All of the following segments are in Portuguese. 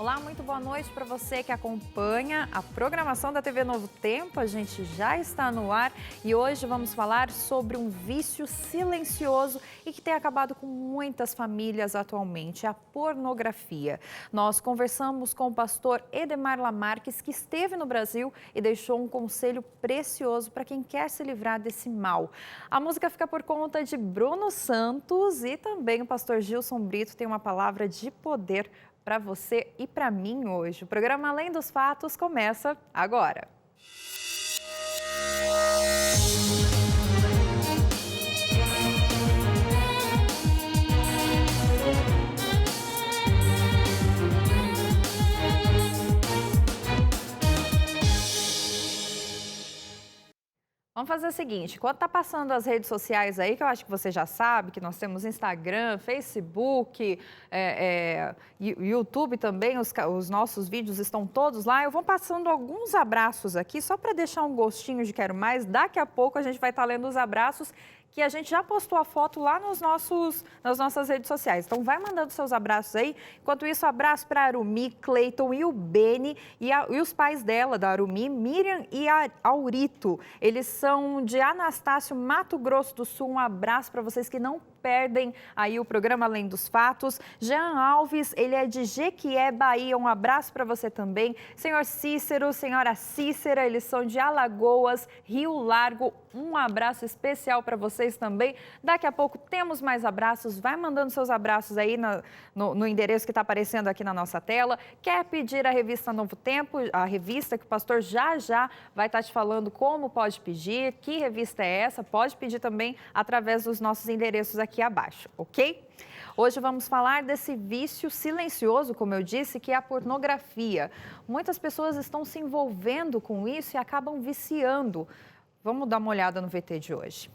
Olá, muito boa noite para você que acompanha a programação da TV Novo Tempo. A gente já está no ar e hoje vamos falar sobre um vício silencioso e que tem acabado com muitas famílias atualmente, a pornografia. Nós conversamos com o pastor Edemar Lamarques, que esteve no Brasil e deixou um conselho precioso para quem quer se livrar desse mal. A música fica por conta de Bruno Santos e também o pastor Gilson Brito tem uma palavra de poder para você e para mim hoje. O programa Além dos Fatos começa agora. Vamos fazer o seguinte, quando tá passando as redes sociais aí, que eu acho que você já sabe, que nós temos Instagram, Facebook, YouTube também, os nossos vídeos estão todos lá. Eu vou passando alguns abraços aqui, só para deixar um gostinho de quero mais. Daqui a pouco a gente vai estar lendo os abraços que a gente já postou a foto lá nas nossas redes sociais. Então, vai mandando seus abraços aí. Enquanto isso, abraço para a Arumi, Cleiton e o Beni e os pais dela, da Arumi, Miriam e a Aurito. Eles são de Anastácio, Mato Grosso do Sul. Um abraço para vocês que não perdem aí o programa Além dos Fatos. Jean Alves, ele é de Jequié, Bahia. Um abraço para você também. Senhor Cícero, senhora Cícera, eles são de Alagoas, Rio Largo. Um abraço especial para vocês também. Daqui a pouco temos mais abraços. Vai mandando seus abraços aí no endereço que está aparecendo aqui na nossa tela. Quer pedir a revista Novo Tempo, a revista que o pastor já vai estar te falando como pode pedir, que revista é essa, pode pedir também através dos nossos endereços aqui abaixo, ok? Hoje vamos falar desse vício silencioso, como eu disse, que é a pornografia. Muitas pessoas estão se envolvendo com isso e acabam viciando. Vamos dar uma olhada no VT de hoje.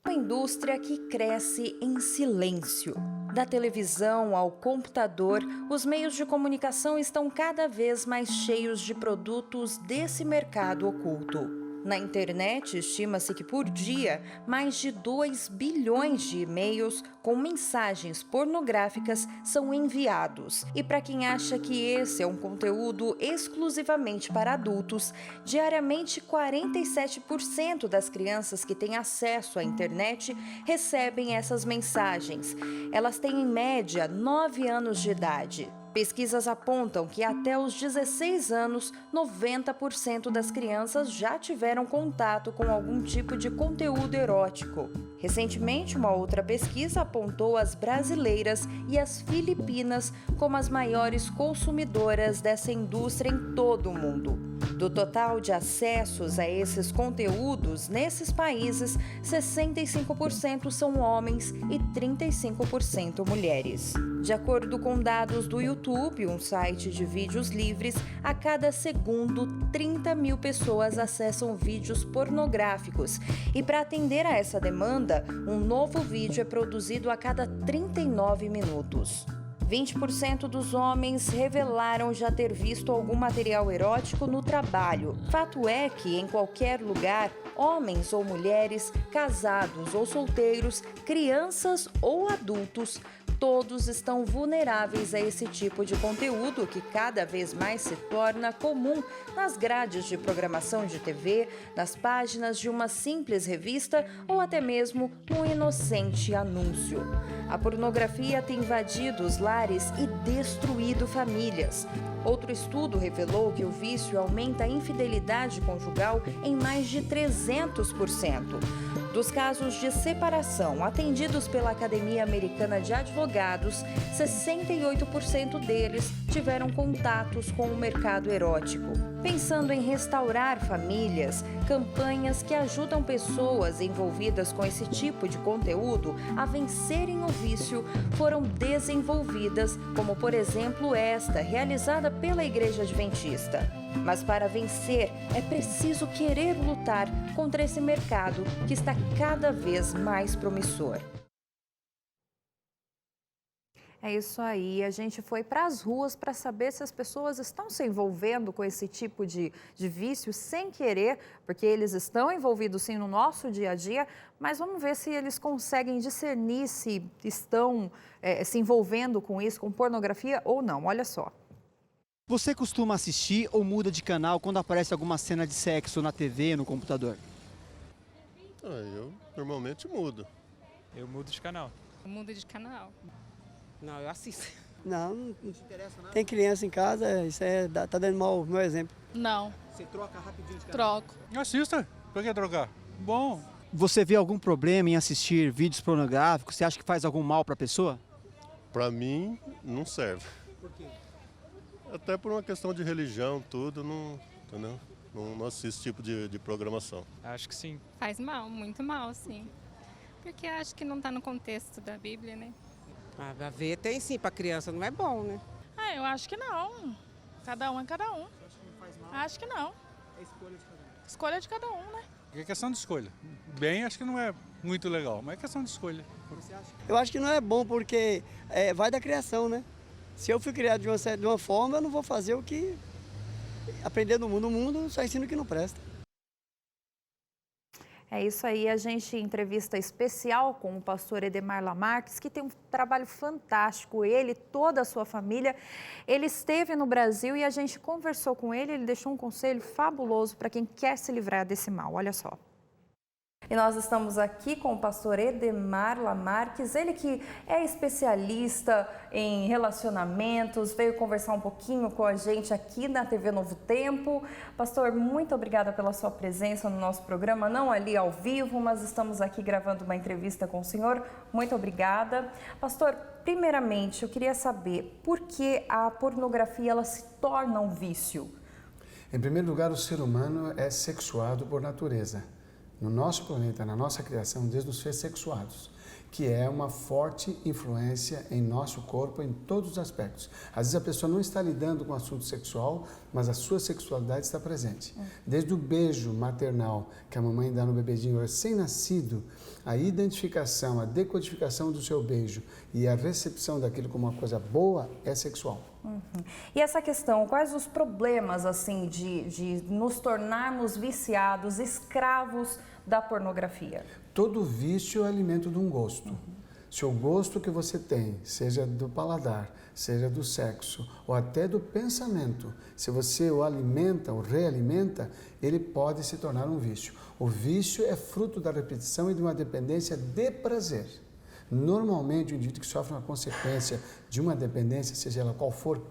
Uma indústria que cresce em silêncio. Da televisão ao computador, os meios de comunicação estão cada vez mais cheios de produtos desse mercado oculto. Na internet, estima-se que por dia, mais de 2 bilhões de e-mails com mensagens pornográficas são enviados. E para quem acha que esse é um conteúdo exclusivamente para adultos, diariamente 47% das crianças que têm acesso à internet recebem essas mensagens. Elas têm em média 9 anos de idade. Pesquisas apontam que até os 16 anos, 90% das crianças já tiveram contato com algum tipo de conteúdo erótico. Recentemente, uma outra pesquisa apontou as brasileiras e as filipinas como as maiores consumidoras dessa indústria em todo o mundo. Do total de acessos a esses conteúdos nesses países, 65% são homens e 35% mulheres. De acordo com dados do YouTube, um site de vídeos livres, a cada segundo, 30 mil pessoas acessam vídeos pornográficos. E para atender a essa demanda, um novo vídeo é produzido a cada 39 minutos. 20% dos homens revelaram já ter visto algum material erótico no trabalho. Fato é que, em qualquer lugar, homens ou mulheres, casados ou solteiros, crianças ou adultos, todos estão vulneráveis a esse tipo de conteúdo que cada vez mais se torna comum nas grades de programação de TV, nas páginas de uma simples revista ou até mesmo num inocente anúncio. A pornografia tem invadido os lares e destruído famílias. Outro estudo revelou que o vício aumenta a infidelidade conjugal em mais de 300%. Dos casos de separação atendidos pela Academia Americana de Advogados, 68% deles tiveram contatos com o mercado erótico. Pensando em restaurar famílias, campanhas que ajudam pessoas envolvidas com esse tipo de conteúdo a vencerem o vício foram desenvolvidas, como por exemplo esta, realizada pela Igreja Adventista. Mas para vencer, é preciso querer lutar contra esse mercado que está cada vez mais promissor. É isso aí, a gente foi para as ruas para saber se as pessoas estão se envolvendo com esse tipo de vício sem querer, porque eles estão envolvidos sim no nosso dia a dia, mas vamos ver se eles conseguem discernir se estão se envolvendo com isso, com pornografia ou não. Olha só. Você costuma assistir ou muda de canal quando aparece alguma cena de sexo na TV, no computador? Eu normalmente mudo. Eu mudo de canal. Eu mudo de canal. Não, eu assisto. Não te interessa nada. Tem criança em casa, isso tá dando mau exemplo. Não. Você troca rapidinho de canal? Troco. Assista. Por que trocar? Bom. Você vê algum problema em assistir vídeos pornográficos? Você acha que faz algum mal para a pessoa? Para mim, não serve. Por quê? Até por uma questão de religião, tudo, não, entendeu? Não assisto esse tipo de programação. Acho que sim. Faz mal, muito mal, sim. Porque acho que não está no contexto da Bíblia, né? Pra ver tem sim, pra criança não é bom, né? Eu acho que não. Cada um é cada um. Você acha que não faz mal? Acho que não. É escolha de cada um. Escolha de cada um, né? É questão de escolha. Bem, acho que não é muito legal, mas é questão de escolha. Eu acho que não é bom porque vai da criação, né? Se eu fui criado de uma forma, eu não vou fazer o que aprender do mundo. O mundo só ensina o que não presta. É isso aí, a gente entrevista especial com o pastor Edemar Lamarques, que tem um trabalho fantástico, ele e toda a sua família. Ele esteve no Brasil e a gente conversou com ele deixou um conselho fabuloso para quem quer se livrar desse mal, olha só. E nós estamos aqui com o pastor Edemar Lamarques, ele que é especialista em relacionamentos, veio conversar um pouquinho com a gente aqui na TV Novo Tempo. Pastor, muito obrigada pela sua presença no nosso programa, não ali ao vivo, mas estamos aqui gravando uma entrevista com o senhor. Muito obrigada. Pastor, primeiramente, eu queria saber por que a pornografia ela se torna um vício? Em primeiro lugar, o ser humano é sexuado por natureza. No nosso planeta, na nossa criação, Deus nos fez sexuados, que é uma forte influência em nosso corpo em todos os aspectos. Às vezes a pessoa não está lidando com o assunto sexual, mas a sua sexualidade está presente. Desde o beijo maternal que a mamãe dá no bebezinho recém-nascido, a identificação, a decodificação do seu beijo e a recepção daquilo como uma coisa boa é sexual. E essa questão, quais os problemas assim de nos tornarmos viciados, escravos da pornografia? Todo vício é alimento de um gosto. Se o gosto que você tem, seja do paladar, seja do sexo ou até do pensamento, se você o alimenta, o realimenta, ele pode se tornar um vício. O vício é fruto da repetição e de uma dependência de prazer. Normalmente, o indivíduo que sofre uma consequência de uma dependência, seja ela qual for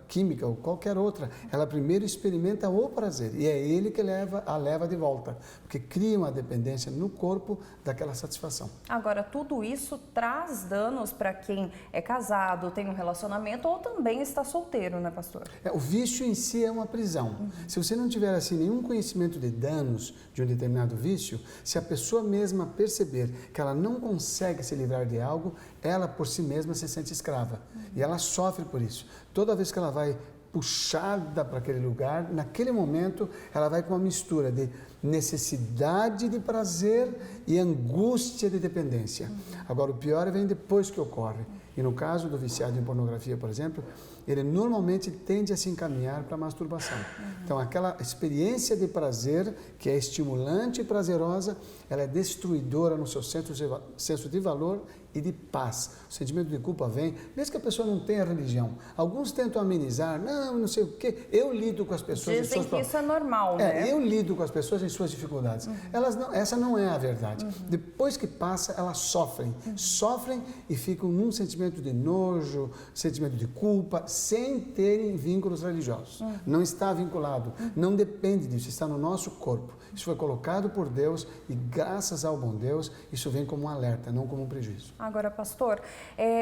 química ou qualquer outra, ela primeiro experimenta o prazer e é ele que a leva de volta, porque cria uma dependência no corpo daquela satisfação. Agora, tudo isso traz danos para quem é casado, tem um relacionamento ou também está solteiro, né, pastor? O vício em si é uma prisão. Se você não tiver assim nenhum conhecimento de danos de um determinado vício, se a pessoa mesma perceber que ela não consegue se livrar de algo, ela por si mesma se sente escrava e ela sofre por isso. Toda vez que ela vai puxada para aquele lugar, naquele momento ela vai com uma mistura de necessidade de prazer e angústia de dependência. Agora, o pior vem depois que ocorre. E no caso do viciado em pornografia, por exemplo, ele normalmente tende a se encaminhar para a masturbação. Então, aquela experiência de prazer, que é estimulante e prazerosa, ela é destruidora no seu senso de valor e de paz. O sentimento de culpa vem, mesmo que a pessoa não tenha religião. Alguns tentam amenizar, não sei o quê. Eu lido com as pessoas... Dizem que isso é normal, né? Eu lido com as pessoas em suas dificuldades. Essa não é a verdade. Depois que passa, elas sofrem. Sofrem e ficam num sentimento de nojo, sentimento de culpa, sem terem vínculos religiosos. Não está vinculado, não depende disso, está no nosso corpo. Isso foi colocado por Deus e graças ao bom Deus, isso vem como um alerta, não como um prejuízo. Agora, pastor,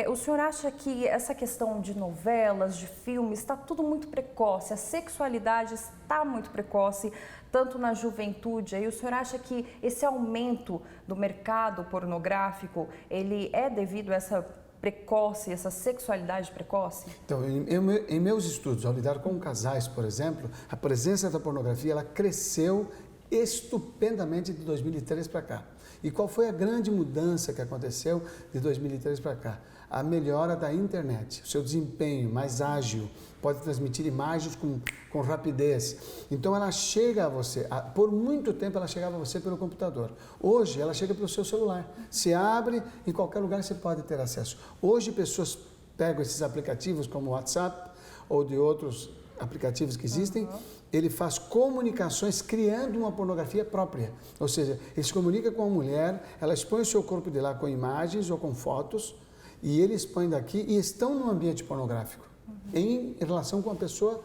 o senhor acha que essa questão de novelas, de filmes, está tudo muito precoce, a sexualidade está muito precoce, tanto na juventude, aí o senhor acha que esse aumento do mercado pornográfico, ele é devido a essa precoce, essa sexualidade precoce? Então, em meus estudos, ao lidar com casais, por exemplo, a presença da pornografia, ela cresceu estupendamente de 2003 para cá. E qual foi a grande mudança que aconteceu de 2003 para cá? A melhora da internet, o seu desempenho mais ágil, pode transmitir imagens com rapidez. Então ela chega a você, por muito tempo ela chegava a você pelo computador. Hoje ela chega pelo seu celular. Se abre, em qualquer lugar você pode ter acesso. Hoje pessoas pegam esses aplicativos como o WhatsApp ou de outros aplicativos que existem, ele faz comunicações criando uma pornografia própria. Ou seja, ele se comunica com a mulher, ela expõe o seu corpo de lá com imagens ou com fotos, e ele expõe daqui e estão num ambiente pornográfico, em relação com uma pessoa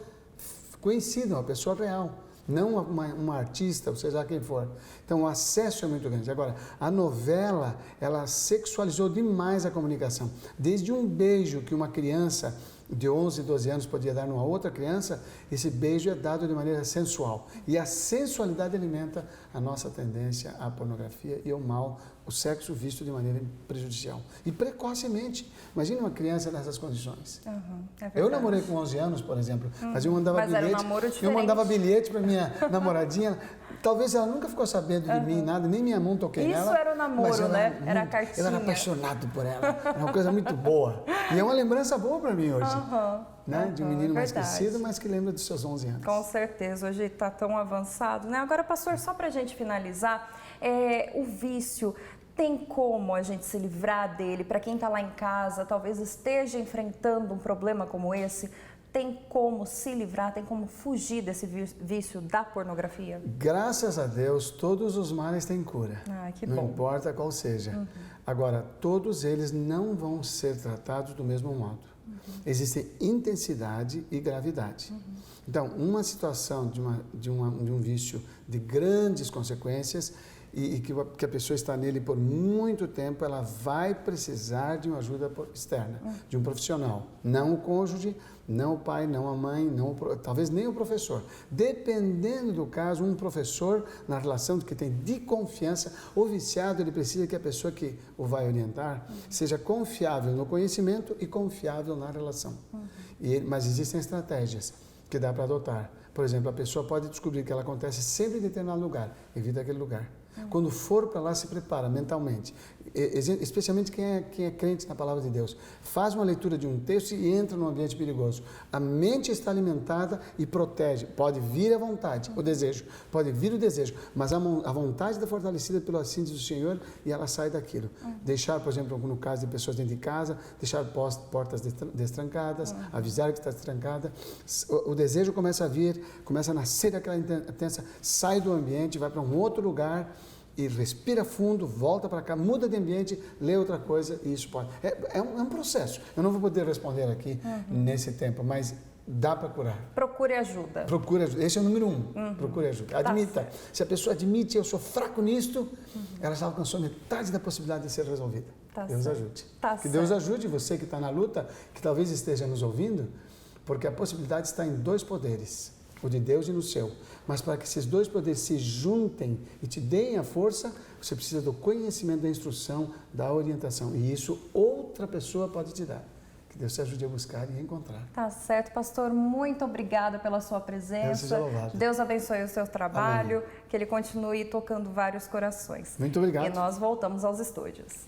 conhecida, uma pessoa real, não uma artista, ou seja, quem for. Então, o acesso é muito grande. Agora, a novela, ela sexualizou demais a comunicação. Desde um beijo que uma criança de 11, 12 anos podia dar numa outra criança, esse beijo é dado de maneira sensual. E a sensualidade alimenta a nossa tendência à pornografia e ao mal, o sexo visto de maneira prejudicial. E precocemente. Imagina uma criança nessas condições. Eu namorei com 11 anos, por exemplo, mas eu mandava Mas era um namoro eu diferente. mandava bilhete para minha namoradinha. Talvez ela nunca ficou sabendo de mim, nada, nem minha mão toquei nela. Isso era o namoro, mas né? Era a cartinha. Eu era apaixonado por ela. Era uma coisa muito boa. E é uma lembrança boa para mim hoje. Né? De um menino mais crescido, mas que lembra dos seus 11 anos. Com certeza, hoje está tão avançado, né? Agora, pastor, só para a gente finalizar, o vício, tem como a gente se livrar dele? Para quem está lá em casa, talvez esteja enfrentando um problema como esse, tem como se livrar, tem como fugir desse vício da pornografia? Graças a Deus, todos os males têm cura. Que não bom. importa qual seja. Agora, todos eles não vão ser tratados do mesmo modo. Existe intensidade e gravidade. Então, uma situação de um vício de grandes consequências e que a pessoa está nele por muito tempo, ela vai precisar de uma ajuda externa, de um profissional. Não o cônjuge, não o pai, não a mãe, talvez nem o professor. Dependendo do caso, um professor, na relação que tem de confiança, o viciado, ele precisa que a pessoa que o vai orientar seja confiável no conhecimento e confiável na relação. Mas existem estratégias que dá para adotar. Por exemplo, a pessoa pode descobrir que ela acontece sempre em determinado lugar, evita aquele lugar. Quando for para lá, se prepara mentalmente, especialmente quem é crente na palavra de Deus. Faz uma leitura de um texto e entra num ambiente perigoso. A mente está alimentada e protege. Pode vir a vontade, o desejo, pode vir o desejo, mas a vontade está fortalecida pelo assim diz o Senhor e ela sai daquilo. Deixar, por exemplo, no caso de pessoas dentro de casa, deixar portas destrancadas, avisar que está destrancada. O desejo começa a vir, começa a nascer aquela intensa, sai do ambiente, vai para um outro lugar, e respira fundo, volta para cá, muda de ambiente, lê outra coisa e isso pode. É um processo. Eu não vou poder responder aqui nesse tempo, mas dá para curar. Procure ajuda. Procure ajuda. Esse é o número 1. Procure ajuda. Admita. Se a pessoa admite, eu sou fraco nisto, ela já alcançou metade da possibilidade de ser resolvida. Deus ajude. Que Deus ajude você que está na luta, que talvez esteja nos ouvindo, porque a possibilidade está em 2 poderes. O de Deus e no seu. Mas para que esses 2 poderes se juntem e te deem a força, você precisa do conhecimento, da instrução, da orientação. E isso outra pessoa pode te dar. Que Deus te ajude a buscar e a encontrar. Tá certo, pastor. Muito obrigada pela sua presença. Deus abençoe o seu trabalho, amém. Que ele continue tocando vários corações. Muito obrigado. E nós voltamos aos estúdios.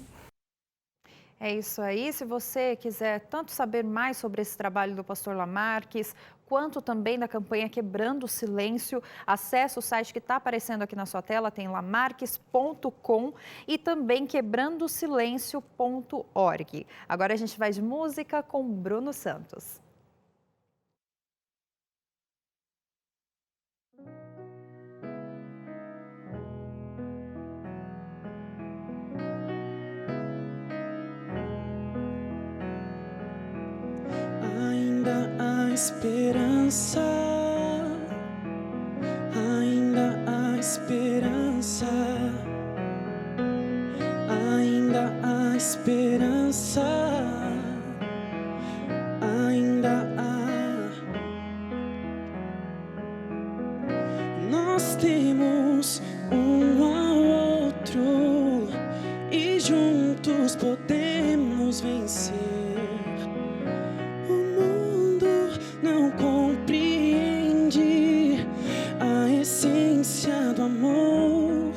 É isso aí. Se você quiser tanto saber mais sobre esse trabalho do pastor Lamarques, quanto também da campanha Quebrando o Silêncio, acesse o site que está aparecendo aqui na sua tela, tem lamarques.com e também quebrandosilencio.org. Agora a gente vai de música com Bruno Santos. Ainda há esperança, ainda há esperança, ainda há esperança, ainda há. Nós temos um ao outro e juntos podemos vencer. Não compreende a essência do amor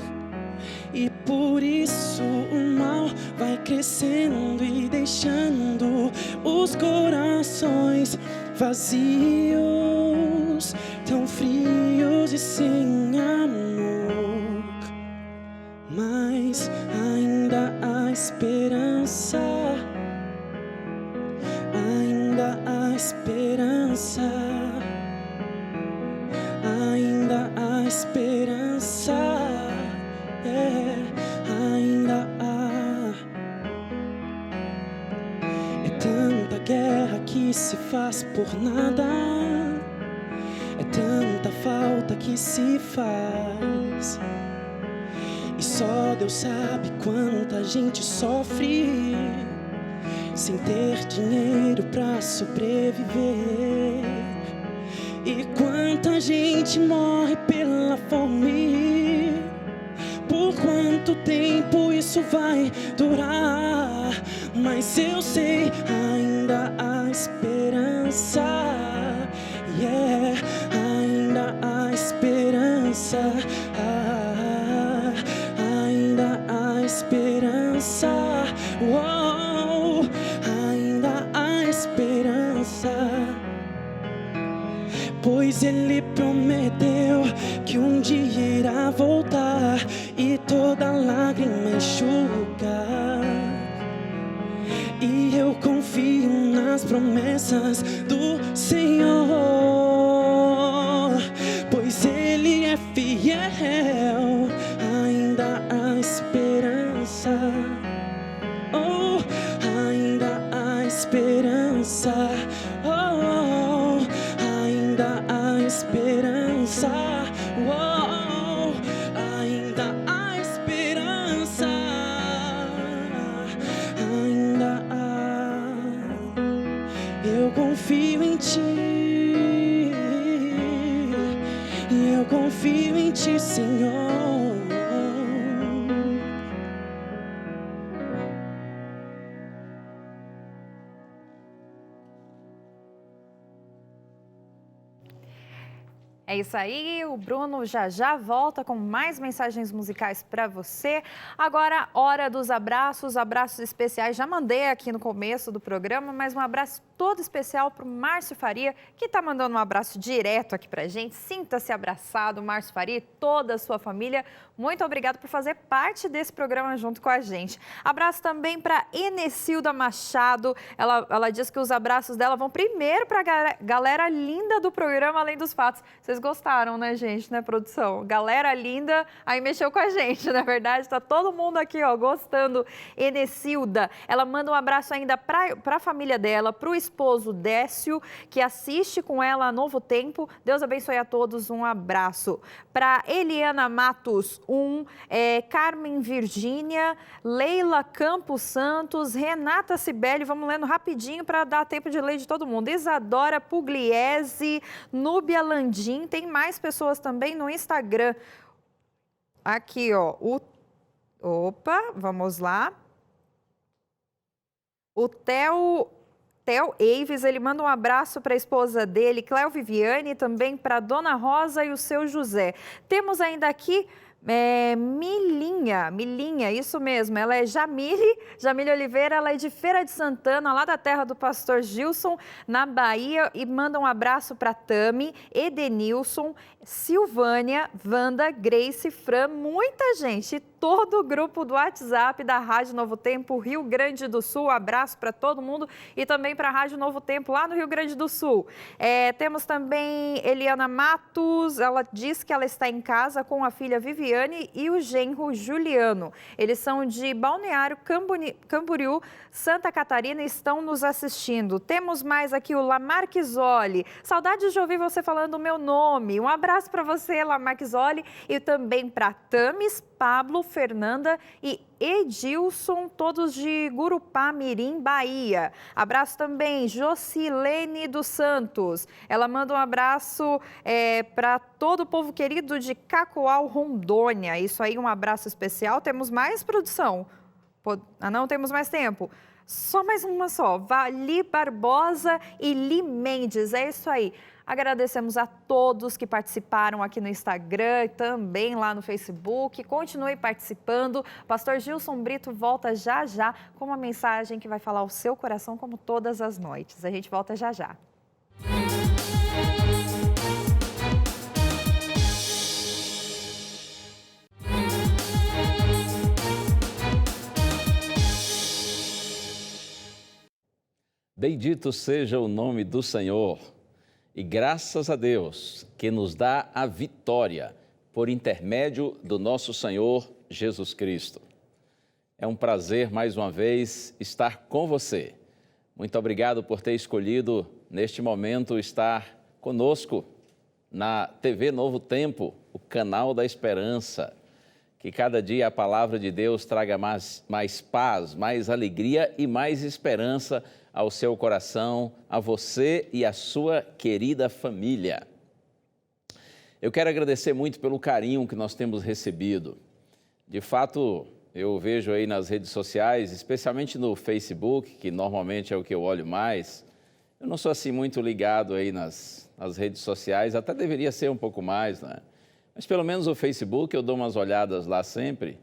e por isso o mal vai crescendo e deixando os corações vazios, tão frios e sem amor. Mas ainda há esperança, ainda há esperança. esperança. Ainda há esperança. Ainda há. É tanta guerra que se faz por nada. É tanta falta que se faz. E só Deus sabe quanta gente sofre sem ter dinheiro pra sobreviver. E quanta gente morre pela fome. Por quanto tempo isso vai durar? Mas eu sei, ainda há esperança. Ainda há esperança. Ainda há esperança. Ainda há esperança. Pois Ele prometeu que um dia irá voltar e toda lágrima enxugar. E eu confio nas promessas do Senhor, pois Ele é fiel. Ainda há esperança. Oh, ainda há esperança. Oh, ainda há esperança. Oh, ainda há esperança. Ainda há. Eu confio em Ti. Eu confio em Ti, Senhor. É isso aí, o Bruno já volta com mais mensagens musicais para você. Agora, hora dos abraços especiais. Já mandei aqui no começo do programa, mas um abraço todo especial para o Márcio Faria, que está mandando um abraço direto aqui para a gente. Sinta-se abraçado, Márcio Faria e toda a sua família. Muito obrigado por fazer parte desse programa junto com a gente. Abraço também para Enessilda Machado. Ela diz que os abraços dela vão primeiro para a galera linda do programa Além dos Fatos. Vocês gostaram, né, gente, né, produção? Galera linda, aí mexeu com a gente, na verdade, tá todo mundo aqui, ó, gostando. Enessilda, ela manda um abraço ainda para a família dela, para o esposo Décio, que assiste com ela a Novo Tempo. Deus abençoe a todos, um abraço. Para Eliana Matos, Carmen Virgínia, Leila Campos Santos, Renata Cibele, vamos lendo rapidinho para dar tempo de ler de todo mundo. Isadora Pugliese, Núbia Landim, tem mais pessoas também no Instagram. Aqui, ó, vamos lá. O Theo Eives, ele manda um abraço para a esposa dele, Cléo Viviane, e também para a Dona Rosa e o seu José. Temos ainda aqui Milinha, isso mesmo, ela é Jamile Oliveira, ela é de Feira de Santana, lá da terra do pastor Gilson, na Bahia, e manda um abraço para Tami, Edenilson, Silvânia, Wanda, Grace, Fran, muita gente, todo o grupo do WhatsApp da Rádio Novo Tempo, Rio Grande do Sul, abraço para todo mundo e também para a Rádio Novo Tempo, lá no Rio Grande do Sul. Temos também Eliana Matos, ela diz que ela está em casa com a filha Viviane e o genro Juliano. Eles são de Balneário Camboriú, Santa Catarina, e estão nos assistindo. Temos mais aqui o Lamarquizoli. Saudades de ouvir você falando o meu nome. Um abraço para você, Lamarquizoli, e também para Tamis, Pablo, Fernanda e Edilson, todos de Gurupá Mirim, Bahia. Abraço também, Jocilene dos Santos. Ela manda um abraço para todo o povo querido de Cacoal, Rondônia. Isso aí, um abraço especial. Temos mais, produção? Não temos mais tempo. Só mais uma só. Vali Barbosa e Li Mendes. É isso aí. Agradecemos a todos que participaram aqui no Instagram e também lá no Facebook. Continue participando. Pastor Gilson Brito volta já com uma mensagem que vai falar ao seu coração, como todas as noites. A gente volta já. Bendito seja o nome do Senhor. e graças a Deus que nos dá a vitória por intermédio do nosso Senhor Jesus Cristo. É um prazer, mais uma vez, estar com você. Muito obrigado por ter escolhido, neste momento, estar conosco na TV Novo Tempo, o canal da esperança. Que cada dia a palavra de Deus traga mais paz, mais alegria e mais esperança ao seu coração, a você e a sua querida família. Eu quero agradecer muito pelo carinho que nós temos recebido. De fato, eu vejo aí nas redes sociais, especialmente no Facebook, que normalmente é o que eu olho mais. Eu não sou assim muito ligado aí nas redes sociais, até deveria ser um pouco mais, né? Mas pelo menos o Facebook eu dou umas olhadas lá sempre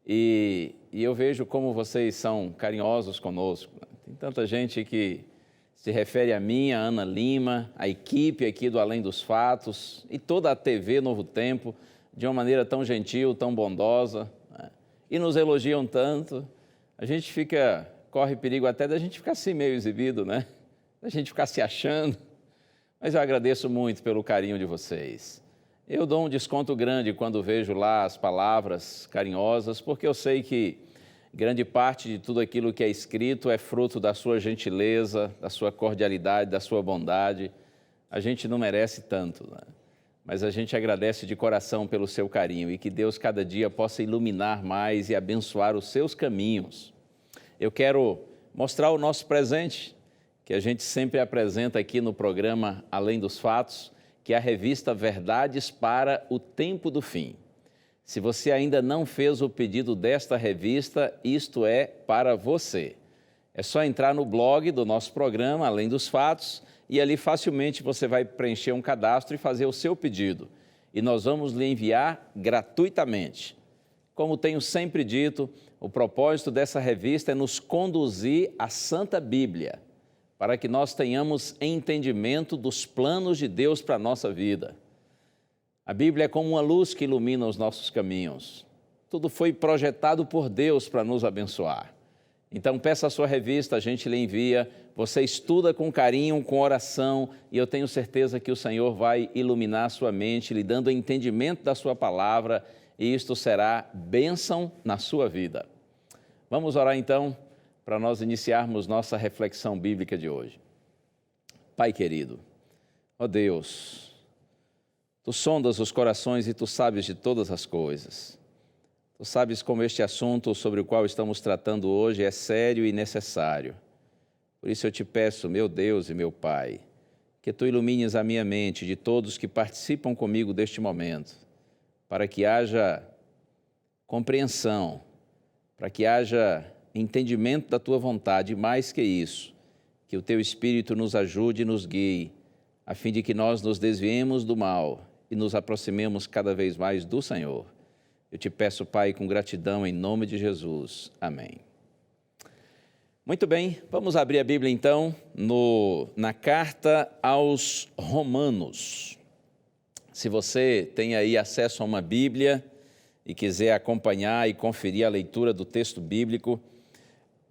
e eu vejo como vocês são carinhosos conosco. Tem tanta gente que se refere a mim, a Ana Lima, a equipe aqui do Além dos Fatos e toda a TV Novo Tempo de uma maneira tão gentil, tão bondosa, né? E nos elogiam tanto. A gente corre perigo até da gente ficar assim meio exibido, né? Da gente ficar se achando. Mas eu agradeço muito pelo carinho de vocês. Eu dou um desconto grande quando vejo lá as palavras carinhosas, porque eu sei que grande parte de tudo aquilo que é escrito é fruto da sua gentileza, da sua cordialidade, da sua bondade. A gente não merece tanto, né? Mas a gente agradece de coração pelo seu carinho e que Deus cada dia possa iluminar mais e abençoar os seus caminhos. Eu quero mostrar o nosso presente, que a gente sempre apresenta aqui no programa Além dos Fatos, que é a revista Verdades para o Tempo do Fim. Se você ainda não fez o pedido desta revista, isto é para você. É só entrar no blog do nosso programa, Além dos Fatos, e ali facilmente você vai preencher um cadastro e fazer o seu pedido. E nós vamos lhe enviar gratuitamente. Como tenho sempre dito, o propósito dessa revista é nos conduzir à Santa Bíblia, para que nós tenhamos entendimento dos planos de Deus para a nossa vida. A Bíblia é como uma luz que ilumina os nossos caminhos. Tudo foi projetado por Deus para nos abençoar. Então, peça a sua revista, a gente lhe envia, você estuda com carinho, com oração, e eu tenho certeza que o Senhor vai iluminar a sua mente, lhe dando entendimento da sua palavra, e isto será bênção na sua vida. Vamos orar então, para nós iniciarmos nossa reflexão bíblica de hoje. Pai querido, ó Deus, Tu sondas os corações e Tu sabes de todas as coisas. Tu sabes como este assunto sobre o qual estamos tratando hoje é sério e necessário. Por isso eu te peço, meu Deus e meu Pai, que Tu ilumines a minha mente de todos que participam comigo deste momento, para que haja compreensão, para que haja entendimento da Tua vontade, e mais que isso, que o Teu Espírito nos ajude e nos guie, a fim de que nós nos desviemos do mal e nos aproximemos cada vez mais do Senhor. Eu te peço, Pai, com gratidão, em nome de Jesus. Amém. Muito bem, vamos abrir a Bíblia então na carta aos Romanos. Se você tem aí acesso a uma Bíblia e quiser acompanhar e conferir a leitura do texto bíblico,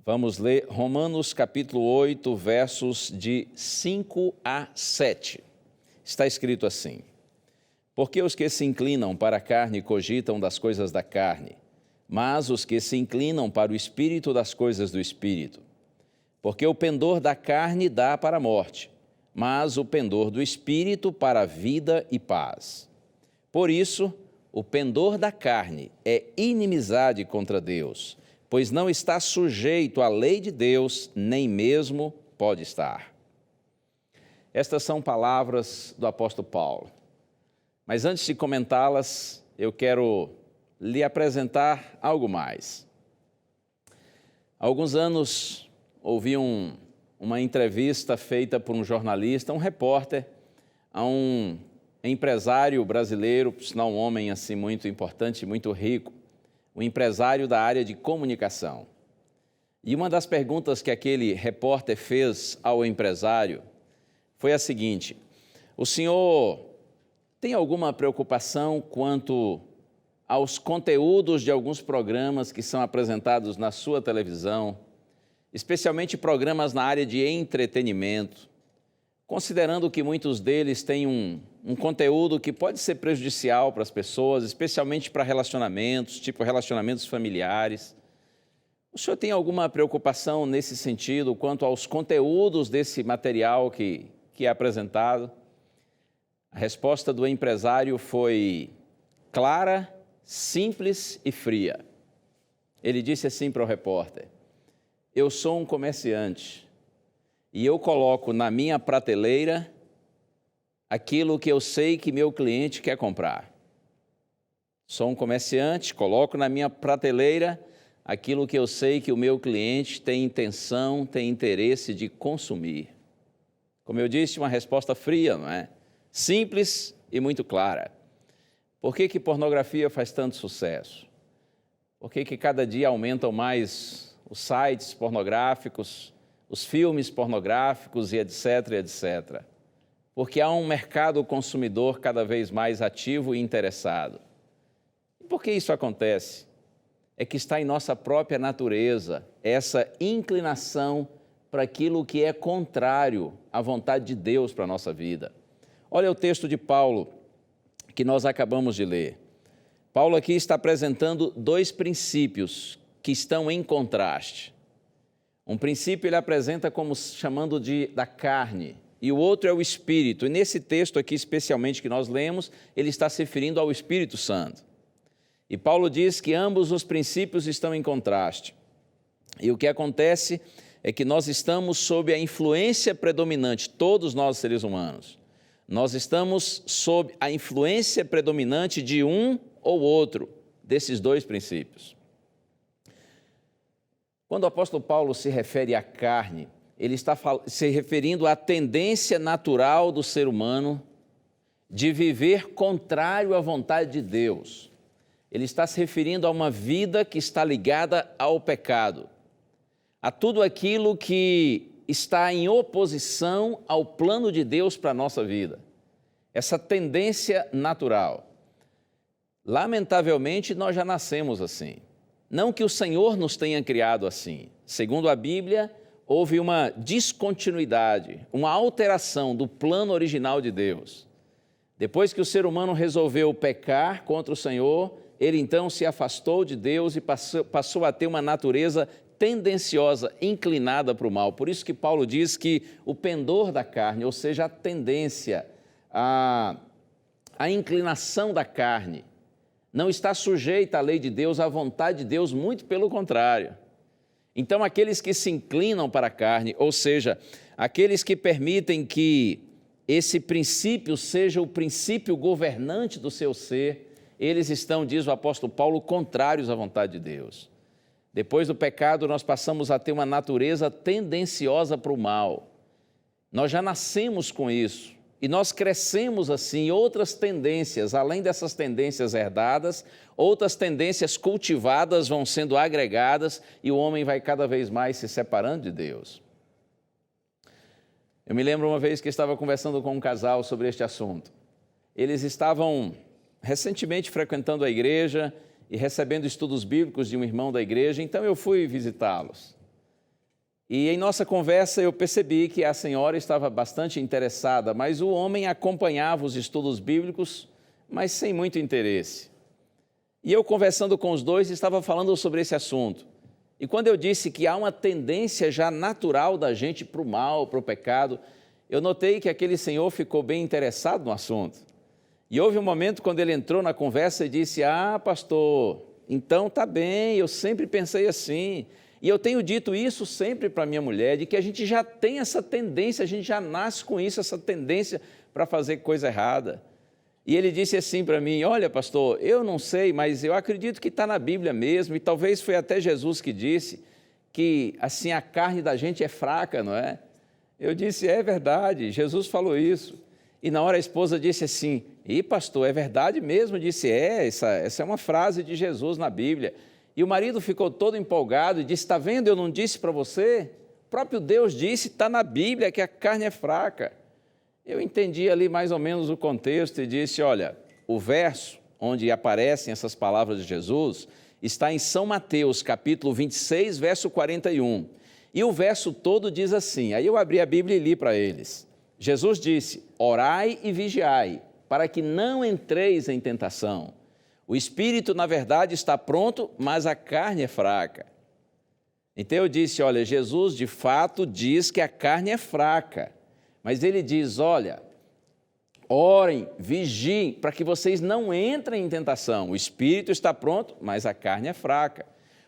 vamos ler Romanos capítulo 8, versos de 5 a 7. Está escrito assim: Porque os que se inclinam para a carne cogitam das coisas da carne, mas os que se inclinam para o Espírito das coisas do Espírito. Porque o pendor da carne dá para a morte, mas o pendor do Espírito para a vida e paz. Por isso, o pendor da carne é inimizade contra Deus, pois não está sujeito à lei de Deus, nem mesmo pode estar. Estas são palavras do apóstolo Paulo. Mas antes de comentá-las, eu quero lhe apresentar algo mais. Há alguns anos, ouvi uma entrevista feita por um jornalista, um repórter, a um empresário brasileiro, por sinal um homem assim muito importante, muito rico, um empresário da área de comunicação. E uma das perguntas que aquele repórter fez ao empresário foi a seguinte: o senhor tem alguma preocupação quanto aos conteúdos de alguns programas que são apresentados na sua televisão, especialmente programas na área de entretenimento, considerando que muitos deles têm um conteúdo que pode ser prejudicial para as pessoas, especialmente para relacionamentos, tipo relacionamentos familiares. O senhor tem alguma preocupação nesse sentido quanto aos conteúdos desse material que é apresentado? A resposta do empresário foi clara, simples e fria. Ele disse assim para o repórter: eu sou um comerciante e eu coloco na minha prateleira aquilo que eu sei que meu cliente quer comprar. Sou um comerciante, coloco na minha prateleira aquilo que eu sei que o meu cliente tem intenção, tem interesse de consumir. Como eu disse, uma resposta fria, não é? Simples e muito clara. Por que pornografia faz tanto sucesso? Por que cada dia aumentam mais os sites pornográficos, os filmes pornográficos e etc, etc? Porque há um mercado consumidor cada vez mais ativo e interessado. E por que isso acontece? É que está em nossa própria natureza essa inclinação para aquilo que é contrário à vontade de Deus para a nossa vida. Olha o texto de Paulo que nós acabamos de ler. Paulo aqui está apresentando dois princípios que estão em contraste. Um princípio ele apresenta como chamando da carne, e o outro é o Espírito. E nesse texto aqui, especialmente que nós lemos, ele está se referindo ao Espírito Santo. E Paulo diz que ambos os princípios estão em contraste. E o que acontece é que nós estamos sob a influência predominante, todos nós seres humanos, nós estamos sob a influência predominante de um ou outro desses dois princípios. Quando o apóstolo Paulo se refere à carne, ele está se referindo à tendência natural do ser humano de viver contrário à vontade de Deus. Ele está se referindo a uma vida que está ligada ao pecado, a tudo aquilo que está em oposição ao plano de Deus para a nossa vida. Essa tendência natural. Lamentavelmente, nós já nascemos assim. Não que o Senhor nos tenha criado assim. Segundo a Bíblia, houve uma descontinuidade, uma alteração do plano original de Deus. Depois que o ser humano resolveu pecar contra o Senhor, ele então se afastou de Deus e passou a ter uma natureza tendenciosa, inclinada para o mal. Por isso que Paulo diz que o pendor da carne, ou seja, a tendência, a inclinação da carne, não está sujeita à lei de Deus, à vontade de Deus, muito pelo contrário. Então, aqueles que se inclinam para a carne, ou seja, aqueles que permitem que esse princípio seja o princípio governante do seu ser, eles estão, diz o apóstolo Paulo, contrários à vontade de Deus. Depois do pecado, nós passamos a ter uma natureza tendenciosa para o mal. Nós já nascemos com isso. E nós crescemos assim, outras tendências, além dessas tendências herdadas, outras tendências cultivadas vão sendo agregadas e o homem vai cada vez mais se separando de Deus. Eu me lembro uma vez que estava conversando com um casal sobre este assunto. Eles estavam recentemente frequentando a igreja e recebendo estudos bíblicos de um irmão da igreja, então eu fui visitá-los. E em nossa conversa eu percebi que a senhora estava bastante interessada, mas o homem acompanhava os estudos bíblicos, mas sem muito interesse. E eu conversando com os dois estava falando sobre esse assunto. E quando eu disse que há uma tendência já natural da gente para o mal, para o pecado, eu notei que aquele senhor ficou bem interessado no assunto. E houve um momento quando ele entrou na conversa e disse: "Ah, pastor, então tá bem, eu sempre pensei assim. E eu tenho dito isso sempre para minha mulher, de que a gente já tem essa tendência, a gente já nasce com isso, essa tendência para fazer coisa errada." E ele disse assim para mim: "Olha, pastor, eu não sei, mas eu acredito que está na Bíblia mesmo, e talvez foi até Jesus que disse que assim a carne da gente é fraca, não é?" Eu disse: "É verdade, Jesus falou isso." E na hora a esposa disse assim: "E pastor, é verdade mesmo?" Eu disse: essa é uma frase de Jesus na Bíblia." E o marido ficou todo empolgado e disse: "Está vendo, eu não disse para você? O próprio Deus disse, está na Bíblia, que a carne é fraca." Eu entendi ali mais ou menos o contexto e disse: "Olha, o verso onde aparecem essas palavras de Jesus está em São Mateus, capítulo 26, verso 41. E o verso todo diz assim." Aí eu abri a Bíblia e li para eles. Jesus disse: orai e vigiai, para que não entreis em tentação. O espírito, na verdade, está pronto, mas a carne é fraca. Então eu disse, olha, Jesus de fato diz que a carne é fraca, mas ele diz, olha, orem, vigiem, para que vocês não entrem em tentação. O espírito está pronto, mas a carne é fraca.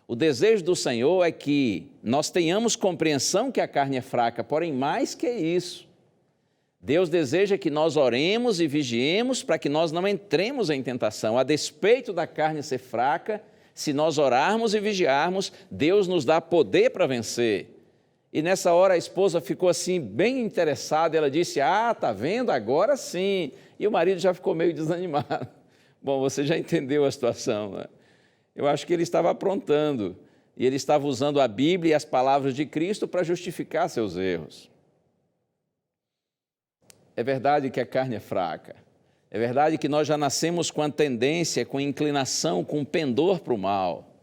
O desejo do Senhor é que nós tenhamos compreensão que a carne é fraca, porém mais que isso. Deus deseja que nós oremos e vigiemos para que nós não entremos em tentação. A despeito da carne ser fraca, se nós orarmos e vigiarmos, Deus nos dá poder para vencer. E nessa hora a esposa ficou assim bem interessada, ela disse, tá vendo, agora sim. E o marido já ficou meio desanimado. Bom, você já entendeu a situação, né? Eu acho que ele estava aprontando, e ele estava usando a Bíblia e as palavras de Cristo para justificar seus erros. É verdade que a carne é fraca, é verdade que nós já nascemos com a tendência, com inclinação, com pendor para o mal.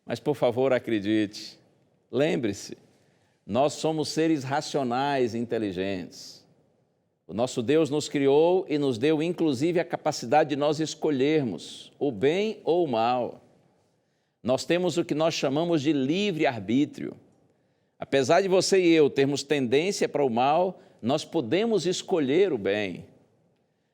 Mas, por favor, acredite, lembre-se, nós somos seres racionais e inteligentes. O nosso Deus nos criou e nos deu, inclusive, a capacidade de nós escolhermos o bem ou o mal. Nós temos o que nós chamamos de livre-arbítrio. Apesar de você e eu termos tendência para o mal, nós podemos escolher o bem.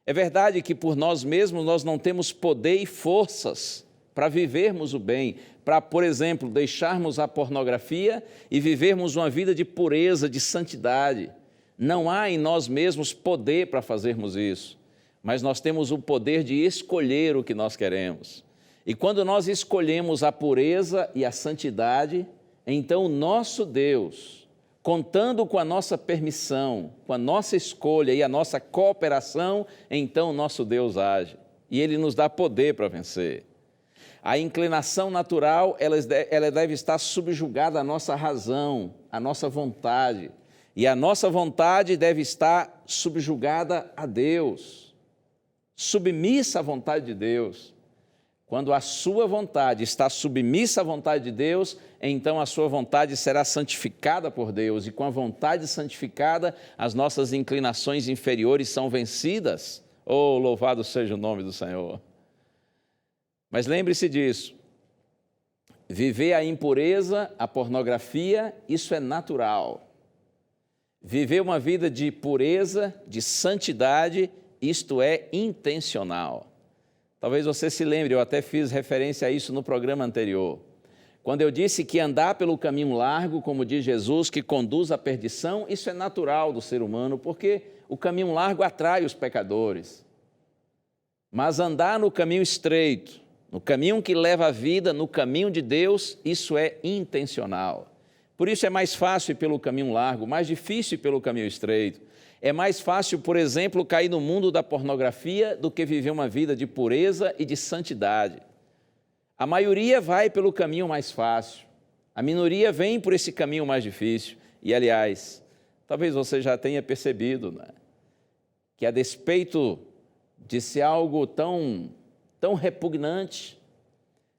É verdade que por nós mesmos nós não temos poder e forças para vivermos o bem, para, por exemplo, deixarmos a pornografia e vivermos uma vida de pureza, de santidade. Não há em nós mesmos poder para fazermos isso, mas nós temos o poder de escolher o que nós queremos. E quando nós escolhemos a pureza e a santidade, então o nosso Deus, contando com a nossa permissão, com a nossa escolha e a nossa cooperação, então o nosso Deus age. E Ele nos dá poder para vencer. A inclinação natural, ela deve estar subjugada à nossa razão, à nossa vontade. E a nossa vontade deve estar subjugada a Deus, submissa à vontade de Deus. Quando a sua vontade está submissa à vontade de Deus, então a sua vontade será santificada por Deus. E com a vontade santificada, as nossas inclinações inferiores são vencidas. Oh, louvado seja o nome do Senhor. Mas lembre-se disso. Viver a impureza, a pornografia, isso é natural. Viver uma vida de pureza, de santidade, isto é intencional. Talvez você se lembre, eu até fiz referência a isso no programa anterior. Quando eu disse que andar pelo caminho largo, como diz Jesus, que conduz à perdição, isso é natural do ser humano, porque o caminho largo atrai os pecadores. Mas andar no caminho estreito, no caminho que leva à vida, no caminho de Deus, isso é intencional. Por isso é mais fácil ir pelo caminho largo, mais difícil ir pelo caminho estreito. É mais fácil, por exemplo, cair no mundo da pornografia do que viver uma vida de pureza e de santidade. A maioria vai pelo caminho mais fácil, a minoria vem por esse caminho mais difícil. E, aliás, talvez você já tenha percebido, né, que a despeito de ser algo tão repugnante,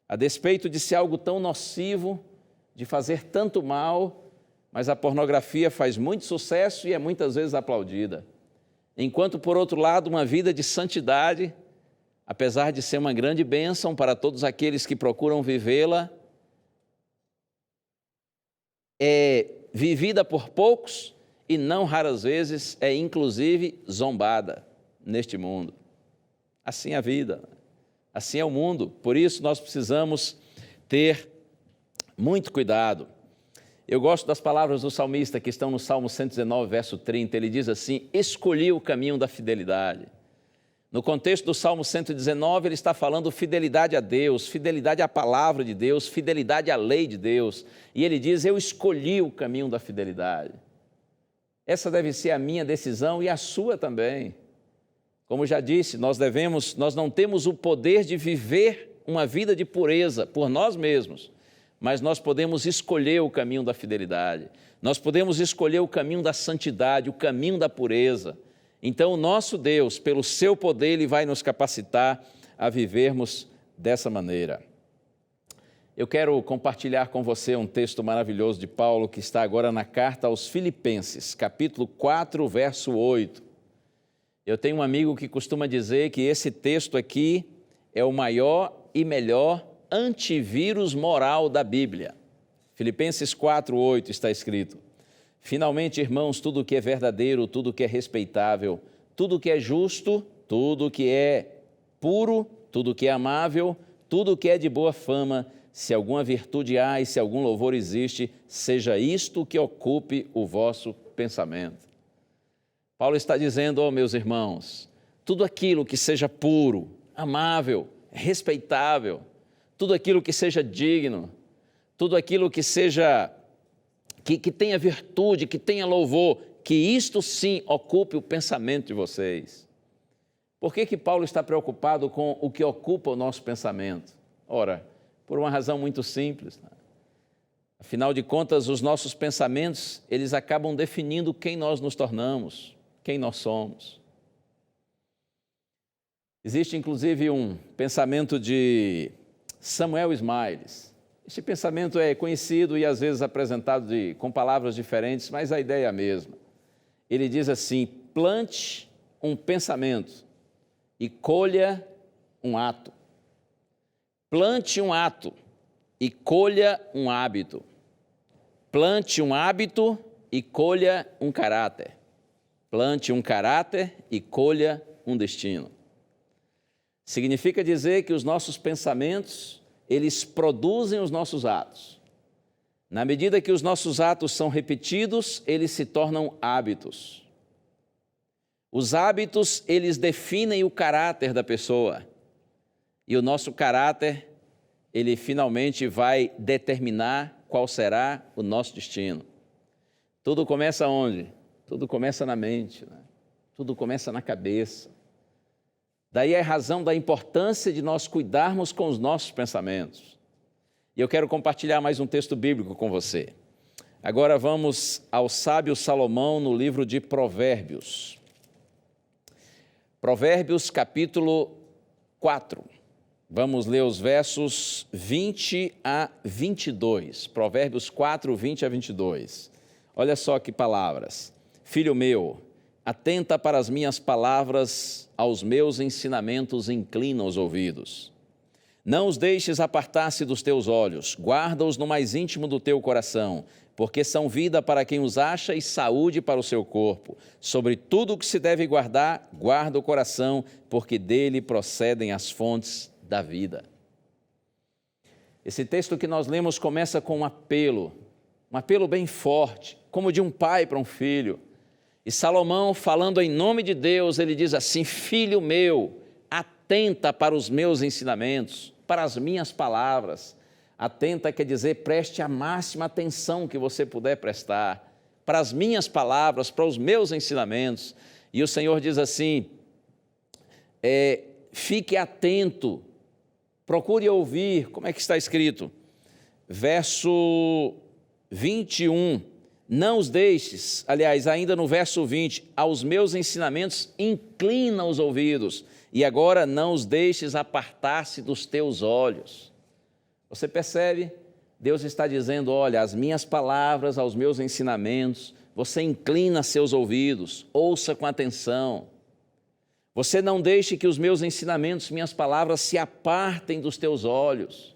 a despeito de ser algo tão nocivo, de fazer tanto mal, mas a pornografia faz muito sucesso e é muitas vezes aplaudida. Enquanto, por outro lado, uma vida de santidade, apesar de ser uma grande bênção para todos aqueles que procuram vivê-la, é vivida por poucos e não raras vezes é inclusive zombada neste mundo. Assim é a vida, assim é o mundo. Por isso nós precisamos ter muito cuidado. Eu gosto das palavras do salmista que estão no Salmo 119, verso 30. Ele diz assim: escolhi o caminho da fidelidade. No contexto do Salmo 119, ele está falando fidelidade a Deus, fidelidade à palavra de Deus, fidelidade à lei de Deus. E ele diz, eu escolhi o caminho da fidelidade. Essa deve ser a minha decisão e a sua também. Como já disse, nós não temos o poder de viver uma vida de pureza por nós mesmos, mas nós podemos escolher o caminho da fidelidade, nós podemos escolher o caminho da santidade, o caminho da pureza. Então, o nosso Deus, pelo seu poder, Ele vai nos capacitar a vivermos dessa maneira. Eu quero compartilhar com você um texto maravilhoso de Paulo que está agora na carta aos Filipenses, capítulo 4, verso 8. Eu tenho um amigo que costuma dizer que esse texto aqui é o maior e melhor antivírus moral da Bíblia. Filipenses 4, 8 está escrito: finalmente, irmãos, tudo que é verdadeiro, tudo que é respeitável, tudo que é justo, tudo que é puro, tudo que é amável, tudo que é de boa fama, se alguma virtude há e se algum louvor existe, seja isto que ocupe o vosso pensamento. Paulo está dizendo, meus irmãos, tudo aquilo que seja puro, amável, respeitável, tudo aquilo que seja digno, tudo aquilo que seja, que tenha virtude, que tenha louvor, que isto sim ocupe o pensamento de vocês. Por que Paulo está preocupado com o que ocupa o nosso pensamento? Ora, por uma razão muito simples. Afinal de contas, os nossos pensamentos, eles acabam definindo quem nós nos tornamos, quem nós somos. Existe, inclusive, um pensamento de Samuel Smiles. Este pensamento é conhecido e, às vezes, apresentado com palavras diferentes, mas a ideia é a mesma. Ele diz assim: plante um pensamento e colha um ato. Plante um ato e colha um hábito. Plante um hábito e colha um caráter. Plante um caráter e colha um destino. Significa dizer que os nossos pensamentos, eles produzem os nossos atos. Na medida que os nossos atos são repetidos, eles se tornam hábitos. Os hábitos, eles definem o caráter da pessoa. E o nosso caráter, ele finalmente vai determinar qual será o nosso destino. Tudo começa onde? Tudo começa na mente, né? Tudo começa na cabeça. Daí a razão da importância de nós cuidarmos com os nossos pensamentos. E eu quero compartilhar mais um texto bíblico com você. Agora vamos ao sábio Salomão no livro de Provérbios. Provérbios, capítulo 4. Vamos ler os versos 20 a 22. Provérbios 4, 20 a 22. Olha só que palavras. Filho meu, atenta para as minhas palavras, aos meus ensinamentos inclina os ouvidos. Não os deixes apartar-se dos teus olhos, guarda-os no mais íntimo do teu coração, porque são vida para quem os acha e saúde para o seu corpo. Sobre tudo o que se deve guardar, guarda o coração, porque dele procedem as fontes da vida. Esse texto que nós lemos começa com um apelo bem forte, como de um pai para um filho. E Salomão, falando em nome de Deus, ele diz assim: filho meu, atenta para os meus ensinamentos, para as minhas palavras. Atenta quer dizer, preste a máxima atenção que você puder prestar para as minhas palavras, para os meus ensinamentos. E o Senhor diz assim, fique atento, procure ouvir. Como é que está escrito? Verso 21, não os deixes, aliás, ainda no verso 20, aos meus ensinamentos inclina os ouvidos, e agora não os deixes apartar-se dos teus olhos. Você percebe? Deus está dizendo, olha, as minhas palavras, aos meus ensinamentos, você inclina seus ouvidos, ouça com atenção. Você não deixe que os meus ensinamentos, minhas palavras se apartem dos teus olhos.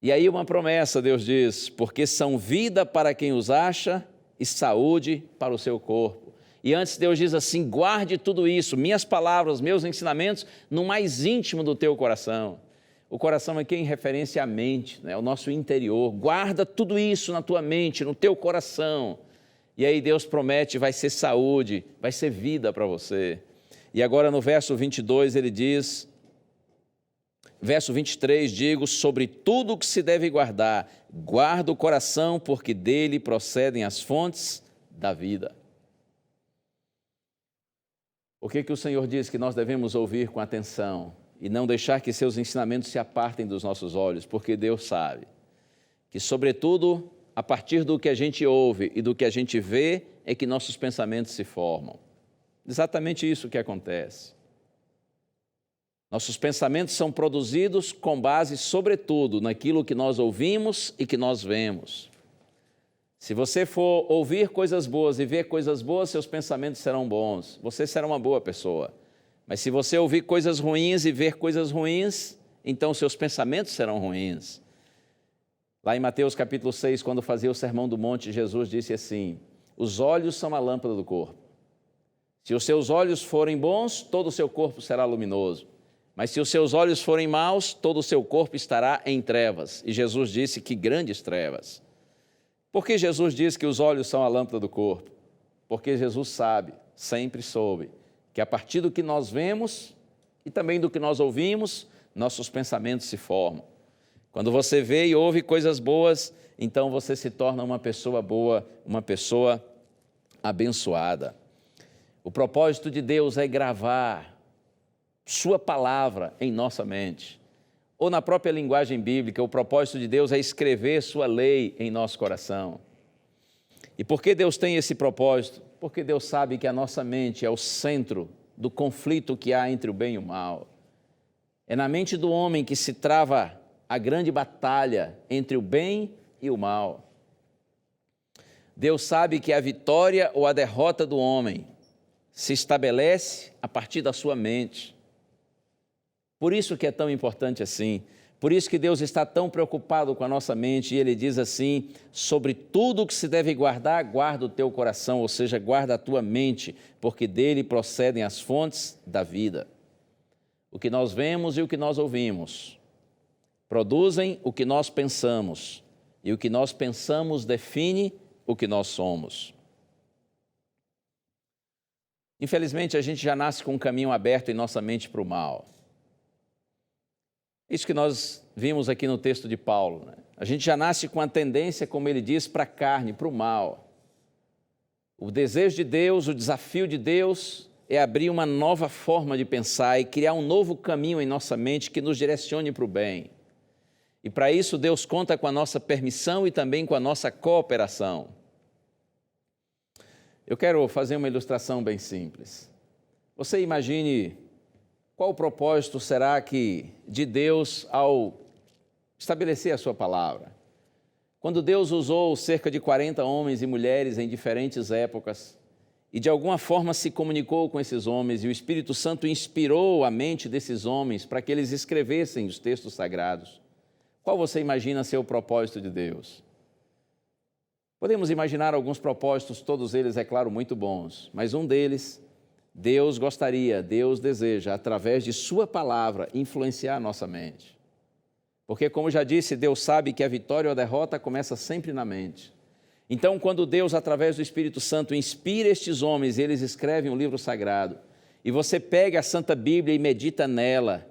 E aí uma promessa, Deus diz, porque são vida para quem os acha e saúde para o seu corpo. E antes Deus diz assim, guarde tudo isso, minhas palavras, meus ensinamentos, no mais íntimo do teu coração. O coração aqui é em referência à mente, né? O nosso interior. Guarda tudo isso na tua mente, no teu coração. E aí Deus promete, vai ser saúde, vai ser vida para você. E agora no verso 22 ele diz... Verso 23, digo, sobre tudo o que se deve guardar, guarda o coração, porque dele procedem as fontes da vida. Por que o Senhor diz que nós devemos ouvir com atenção e não deixar que seus ensinamentos se apartem dos nossos olhos? Porque Deus sabe que, sobretudo, a partir do que a gente ouve e do que a gente vê, é que nossos pensamentos se formam. Exatamente isso que acontece. Nossos pensamentos são produzidos com base, sobretudo, naquilo que nós ouvimos e que nós vemos. Se você for ouvir coisas boas e ver coisas boas, seus pensamentos serão bons. Você será uma boa pessoa. Mas se você ouvir coisas ruins e ver coisas ruins, então seus pensamentos serão ruins. Lá em Mateus capítulo 6, quando fazia o Sermão do Monte, Jesus disse assim: os olhos são a lâmpada do corpo. Se os seus olhos forem bons, todo o seu corpo será luminoso. Mas se os seus olhos forem maus, todo o seu corpo estará em trevas. E Jesus disse que grandes trevas. Por que Jesus diz que os olhos são a lâmpada do corpo? Porque Jesus sabe, sempre soube, que a partir do que nós vemos e também do que nós ouvimos, nossos pensamentos se formam. Quando você vê e ouve coisas boas, então você se torna uma pessoa boa, uma pessoa abençoada. O propósito de Deus é gravar sua palavra em nossa mente. Ou na própria linguagem bíblica, o propósito de Deus é escrever sua lei em nosso coração. E por que Deus tem esse propósito? Porque Deus sabe que a nossa mente é o centro do conflito que há entre o bem e o mal. É na mente do homem que se trava a grande batalha entre o bem e o mal. Deus sabe que a vitória ou a derrota do homem se estabelece a partir da sua mente. Por isso que é tão importante assim, por isso que Deus está tão preocupado com a nossa mente, e Ele diz assim: sobre tudo que se deve guardar, guarda o teu coração, ou seja, guarda a tua mente, porque dele procedem as fontes da vida. O que nós vemos e o que nós ouvimos produzem o que nós pensamos, e o que nós pensamos define o que nós somos. Infelizmente, a gente já nasce com um caminho aberto em nossa mente para o mal. Isso que nós vimos aqui no texto de Paulo, né? A gente já nasce com a tendência, como ele diz, para a carne, para o mal. O desejo de Deus, o desafio de Deus é abrir uma nova forma de pensar e criar um novo caminho em nossa mente que nos direcione para o bem. E para isso Deus conta com a nossa permissão e também com a nossa cooperação. Eu quero fazer uma ilustração bem simples. Você imagine qual o propósito será que de Deus ao estabelecer a sua palavra. Quando Deus usou cerca de 40 homens e mulheres em diferentes épocas e de alguma forma se comunicou com esses homens e o Espírito Santo inspirou a mente desses homens para que eles escrevessem os textos sagrados, qual você imagina ser o propósito de Deus? Podemos imaginar alguns propósitos, todos eles, é claro, muito bons, mas um deles, Deus gostaria, Deus deseja, através de sua palavra, influenciar a nossa mente. Porque, como já disse, Deus sabe que a vitória ou a derrota começa sempre na mente. Então, quando Deus, através do Espírito Santo, inspira estes homens, eles escrevem um livro sagrado, e você pega a Santa Bíblia e medita nela,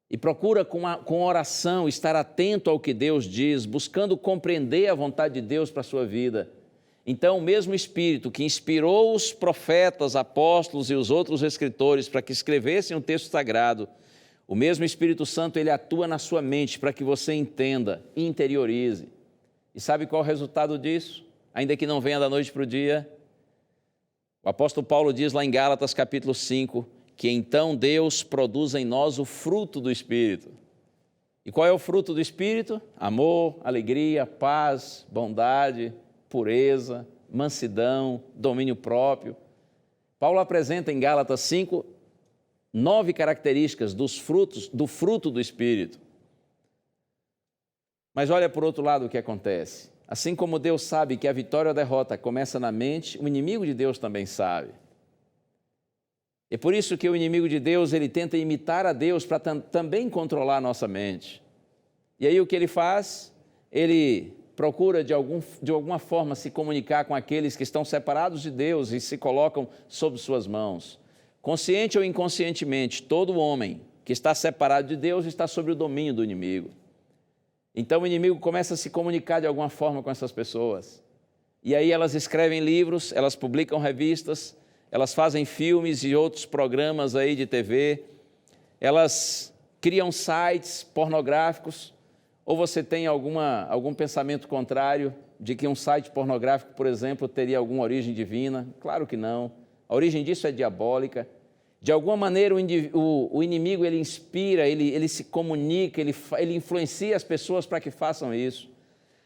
e procura com oração estar atento ao que Deus diz, buscando compreender a vontade de Deus para a sua vida. Então, o mesmo Espírito que inspirou os profetas, apóstolos e os outros escritores para que escrevessem um texto sagrado, o mesmo Espírito Santo, ele atua na sua mente para que você entenda e interiorize. E sabe qual é o resultado disso? Ainda que não venha da noite para o dia. O apóstolo Paulo diz lá em Gálatas capítulo 5, que então Deus produz em nós o fruto do Espírito. E qual é o fruto do Espírito? Amor, alegria, paz, bondade, pureza, mansidão, domínio próprio. Paulo apresenta em Gálatas 5, 9 características do fruto do Espírito. Mas olha por outro lado o que acontece. Assim como Deus sabe que a vitória ou a derrota começa na mente, o inimigo de Deus também sabe. É por isso que o inimigo de Deus, ele tenta imitar a Deus para também controlar a nossa mente. E aí o que ele faz? Ele procura de alguma forma se comunicar com aqueles que estão separados de Deus e se colocam sob suas mãos. Consciente ou inconscientemente, todo homem que está separado de Deus está sob o domínio do inimigo. Então o inimigo começa a se comunicar de alguma forma com essas pessoas. E aí elas escrevem livros, elas publicam revistas, elas fazem filmes e outros programas aí de TV, elas criam sites pornográficos, ou você tem algum pensamento contrário de que um site pornográfico, por exemplo, teria alguma origem divina? Claro que não. A origem disso é diabólica. De alguma maneira, o inimigo, ele inspira, ele se comunica, ele influencia as pessoas para que façam isso.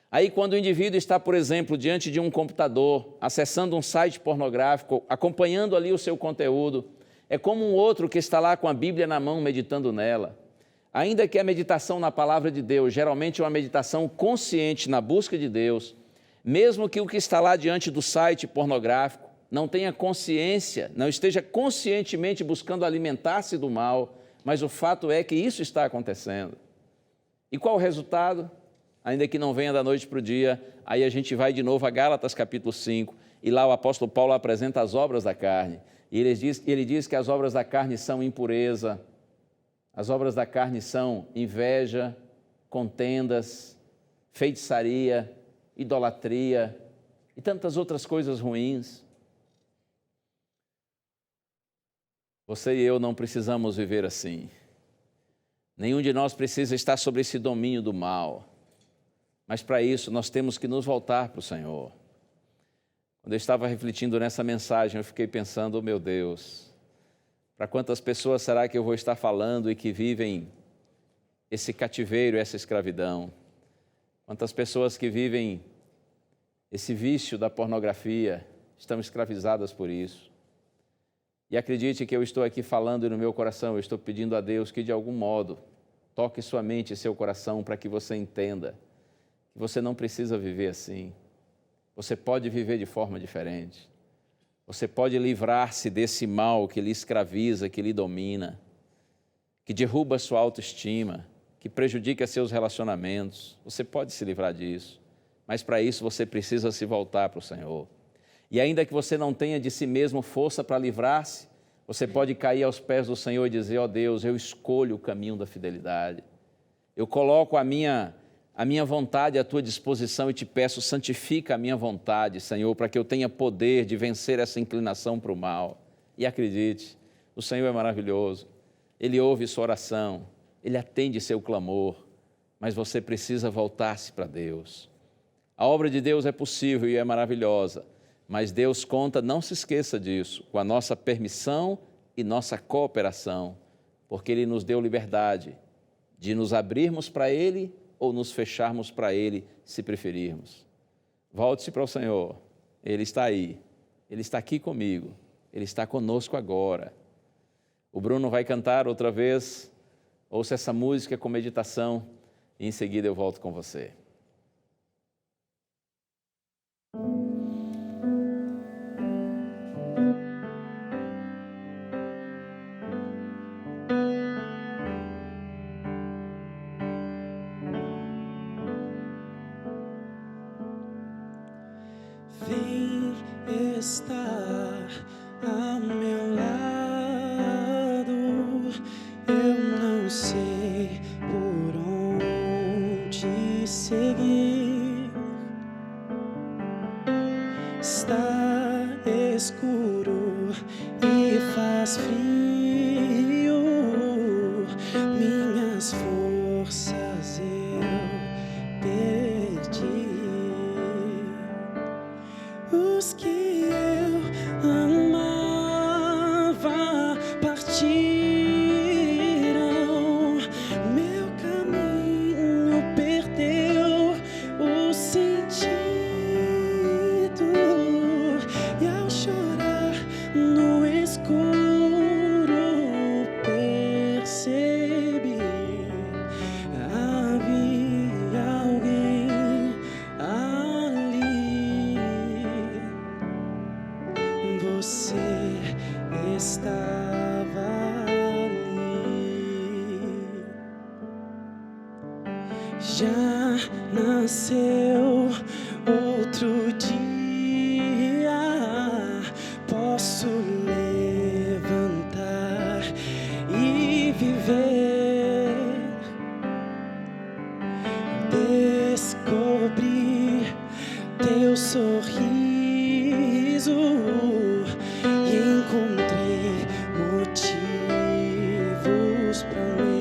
Aí, quando o indivíduo está, por exemplo, diante de um computador, acessando um site pornográfico, acompanhando ali o seu conteúdo, é como um outro que está lá com a Bíblia na mão, meditando nela. Ainda que a meditação na palavra de Deus, geralmente é uma meditação consciente na busca de Deus, mesmo que o que está lá diante do site pornográfico não tenha consciência, não esteja conscientemente buscando alimentar-se do mal, mas o fato é que isso está acontecendo. E qual o resultado? Ainda que não venha da noite para o dia, aí a gente vai de novo a Gálatas capítulo 5, e lá o apóstolo Paulo apresenta as obras da carne, e ele diz que as obras da carne são impureza, as obras da carne são inveja, contendas, feitiçaria, idolatria e tantas outras coisas ruins. Você e eu não precisamos viver assim. Nenhum de nós precisa estar sob esse domínio do mal. Mas para isso nós temos que nos voltar para o Senhor. Quando eu estava refletindo nessa mensagem, eu fiquei pensando, oh meu Deus, para quantas pessoas será que eu vou estar falando e que vivem esse cativeiro, essa escravidão? Quantas pessoas que vivem esse vício da pornografia estão escravizadas por isso? E acredite que eu estou aqui falando e no meu coração, eu estou pedindo a Deus que de algum modo toque sua mente e seu coração para que você entenda que você não precisa viver assim. Você pode viver de forma diferente. Você pode livrar-se desse mal que lhe escraviza, que lhe domina, que derruba sua autoestima, que prejudica seus relacionamentos. Você pode se livrar disso, mas para isso você precisa se voltar para o Senhor. E ainda que você não tenha de si mesmo força para livrar-se, você pode cair aos pés do Senhor e dizer, ó Deus, eu escolho o caminho da fidelidade. Eu coloco a minha vontade à tua disposição e te peço, santifica a minha vontade, Senhor, para que eu tenha poder de vencer essa inclinação para o mal. E acredite, o Senhor é maravilhoso. Ele ouve sua oração, Ele atende seu clamor, mas você precisa voltar-se para Deus. A obra de Deus é possível e é maravilhosa, mas Deus conta, não se esqueça disso, com a nossa permissão e nossa cooperação, porque Ele nos deu liberdade de nos abrirmos para Ele ou nos fecharmos para Ele, se preferirmos. Volte-se para o Senhor, Ele está aí, Ele está aqui comigo, Ele está conosco agora. O Bruno vai cantar outra vez, ouça essa música com meditação e em seguida eu volto com você. Vem estar ao meu lado, eu não sei por onde seguir. Está escuro e faz frio, minhas forças eu perdi. Os que eu amava partiram, meu caminho perdeu o sentido, e ao chorar no escuro percebi, havia alguém ali. Você estava ali. Já nasceu outro dia, posso levantar e viver. Descobri teu sorriso e encontrei motivos para meu.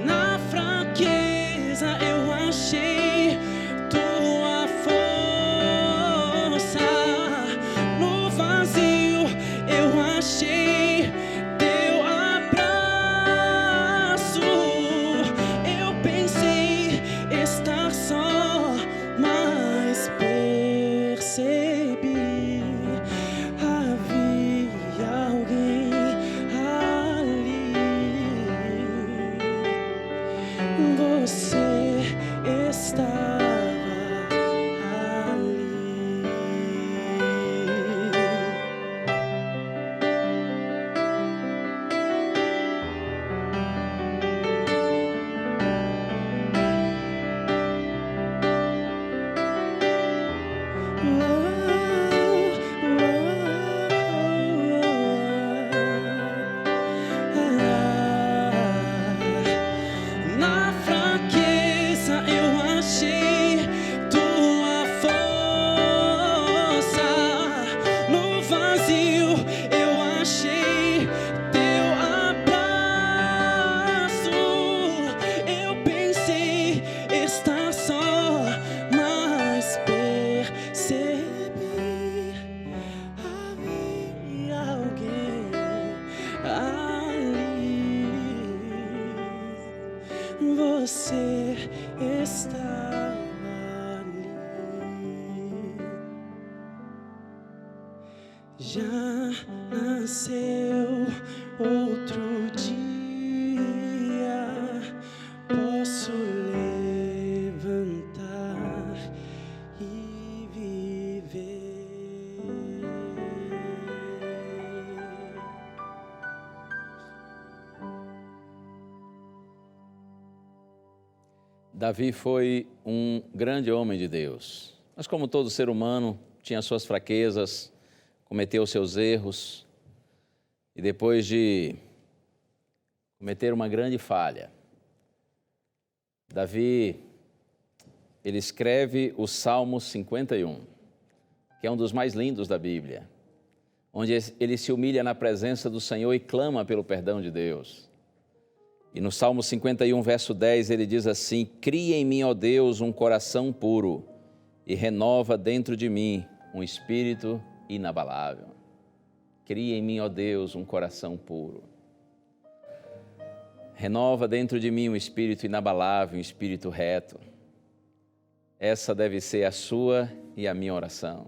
Na fraqueza eu achei tua força, no vazio eu já nasceu outro dia. Posso levantar e viver. Davi foi um grande homem de Deus, mas como todo ser humano, tinha suas fraquezas, cometeu seus erros, e depois de cometer uma grande falha, Davi, ele escreve o Salmo 51, que é um dos mais lindos da Bíblia, onde ele se humilha na presença do Senhor e clama pelo perdão de Deus. E no Salmo 51, verso 10, ele diz assim: cria em mim, ó Deus, um coração puro e renova dentro de mim um espírito inabalável. Cria em mim, ó Deus, um coração puro. Renova dentro de mim um espírito inabalável, um espírito reto. Essa deve ser a sua e a minha oração.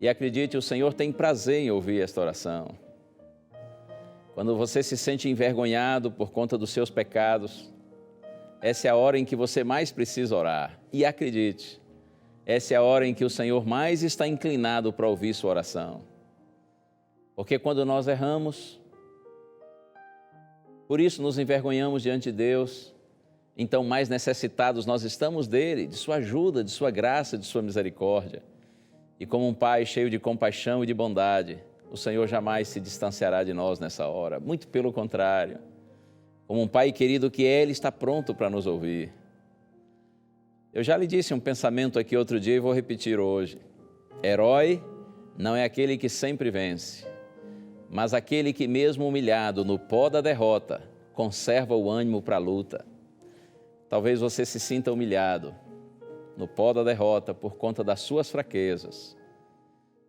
E acredite, o Senhor tem prazer em ouvir esta oração. Quando você se sente envergonhado por conta dos seus pecados, essa é a hora em que você mais precisa orar. E acredite, essa é a hora em que o Senhor mais está inclinado para ouvir sua oração. Porque quando nós erramos, por isso nos envergonhamos diante de Deus, então mais necessitados nós estamos dele, de sua ajuda, de sua graça, de sua misericórdia. E como um Pai cheio de compaixão e de bondade, o Senhor jamais se distanciará de nós nessa hora, muito pelo contrário. Como um Pai querido que é, Ele está pronto para nos ouvir. Eu já lhe disse um pensamento aqui outro dia e vou repetir hoje. Herói não é aquele que sempre vence, mas aquele que mesmo humilhado no pó da derrota, conserva o ânimo para a luta. Talvez você se sinta humilhado no pó da derrota por conta das suas fraquezas,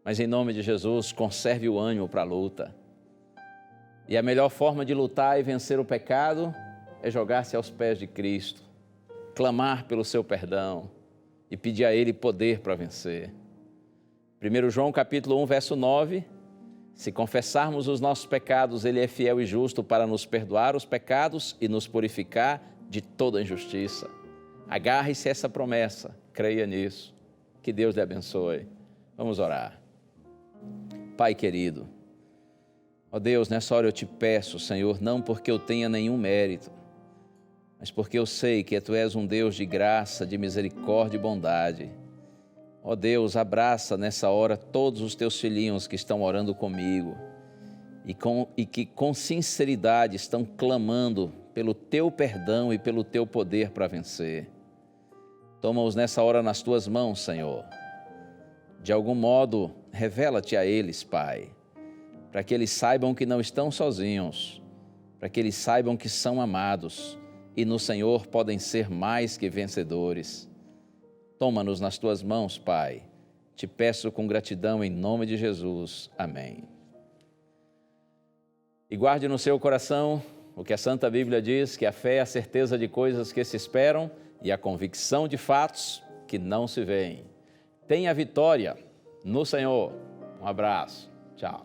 mas em nome de Jesus, conserve o ânimo para a luta. E a melhor forma de lutar e vencer o pecado é jogar-se aos pés de Cristo, clamar pelo seu perdão e pedir a Ele poder para vencer. 1 João capítulo 1, verso 9, se confessarmos os nossos pecados, Ele é fiel e justo para nos perdoar os pecados e nos purificar de toda injustiça. Agarre-se a essa promessa, creia nisso. Que Deus lhe abençoe. Vamos orar. Pai querido, ó Deus, nessa hora eu te peço, Senhor, não porque eu tenha nenhum mérito, mas porque eu sei que Tu és um Deus de graça, de misericórdia e bondade. Ó Deus, abraça nessa hora todos os Teus filhinhos que estão orando comigo e que com sinceridade estão clamando pelo Teu perdão e pelo Teu poder para vencer. Toma-os nessa hora nas Tuas mãos, Senhor. De algum modo, revela-te a eles, Pai, para que eles saibam que não estão sozinhos, para que eles saibam que são amados e no Senhor podem ser mais que vencedores. Toma-nos nas Tuas mãos, Pai. Te peço com gratidão em nome de Jesus. Amém. E guarde no seu coração o que a Santa Bíblia diz, que a fé é a certeza de coisas que se esperam e a convicção de fatos que não se veem. Tenha vitória no Senhor. Um abraço. Tchau.